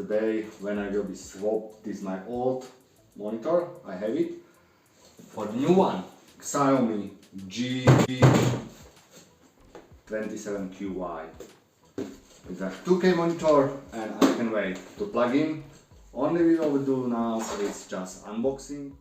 day when I will be swapped this my old monitor. I have it for the new one, Xiaomi G27Qi. It's a 2K monitor and I can wait to plug in. Only we will do now is just unboxing.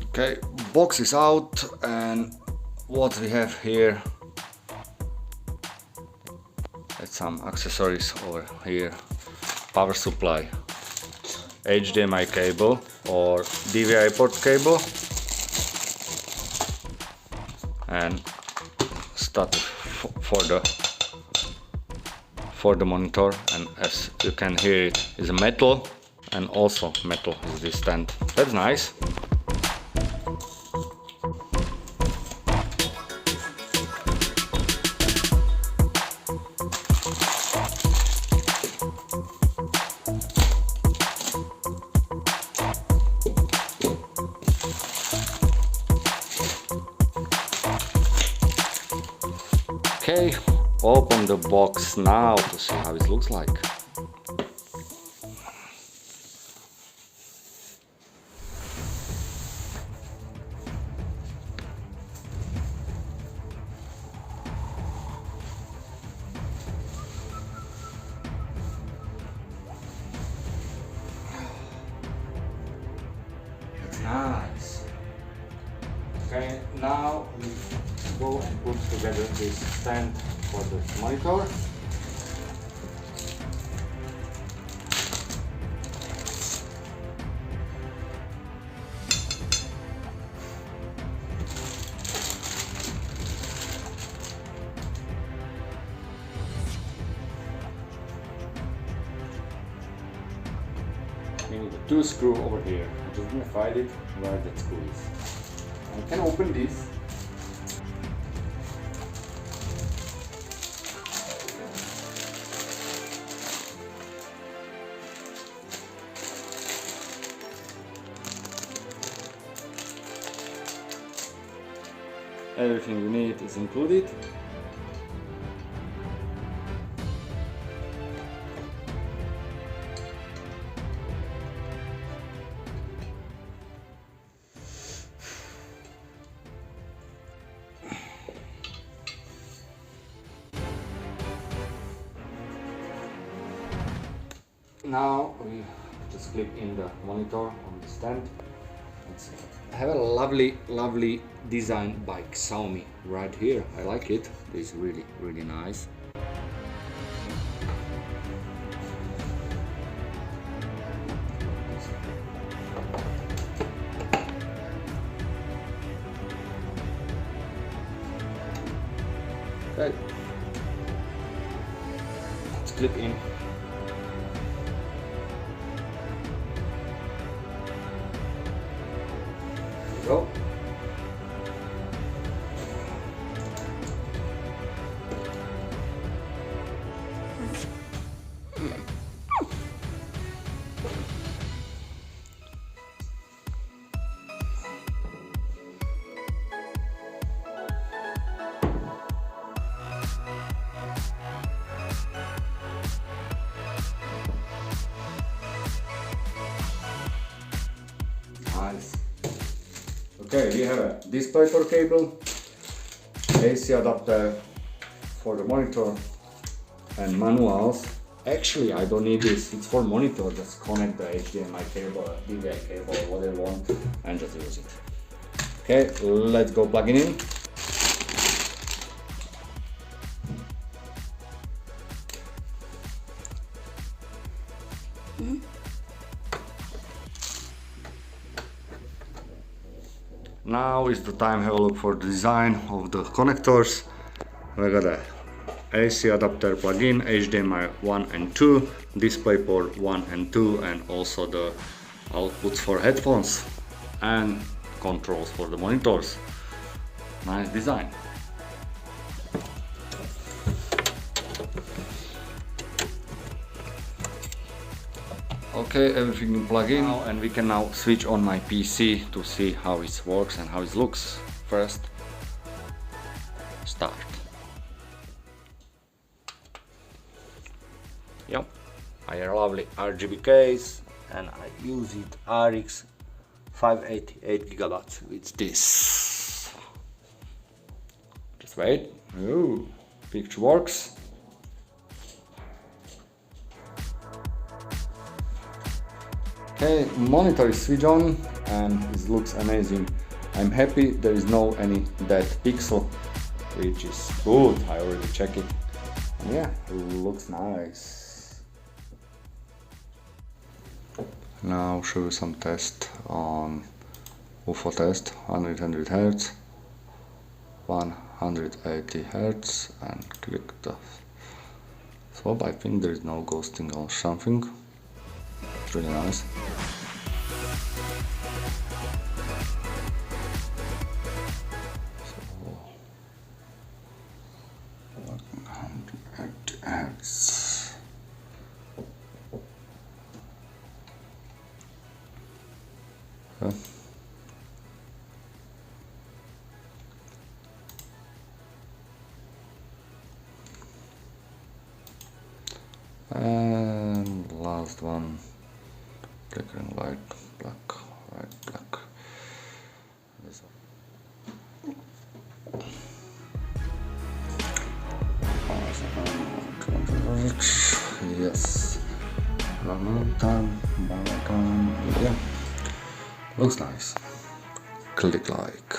Okay, box is out, and what we have here, that's some accessories over here. Power supply, HDMI cable or DVI port cable, and starter for the monitor. And as you can hear, it is a metal, and also metal is this stand. That's nice. Okay, open the box now to see how it looks like. That's nice. Okay, now we go and put together this stand for the monitor. We need a 2 screw over here. I just gonna find it where that screw is. I can open this. Everything you need is included. Now we just clip in the monitor on the stand. I have a lovely design by Xiaomi right here. I like it. It's really nice. Okay. Let's clip in. Go. Nice. Okay, we have a DisplayPort cable, AC adapter for the monitor, and manuals. Actually, I don't need this. It's for monitor. Just connect the HDMI cable, DVI cable, whatever you want, and just use it. Okay, let's go plug it in. Now is the time to have a look for the design of the connectors. We got a AC adapter plug-in, HDMI 1 and 2, DisplayPort 1 and 2, and also the outputs for headphones and controls for the monitors. Nice design. Okay, everything plug in now, and we can now switch on my PC to see how it works and how it looks. First, start. Yep, I have a lovely RGB case and I use it RX 588GB with this. Just wait. Ooh, picture works. Okay, monitor is switched on and it looks amazing. I'm happy there is no any dead pixel, which is good. I already checked it. And yeah, it looks nice. Now show you some test on UFO test. 100 Hz, 180 Hz, and click the swap. I think there is no ghosting or something. It's really nice. So 180 Hz. Okay. And last one, flickering light, black, white, black. This one. Yes. One time. Yeah. Looks nice. Click like.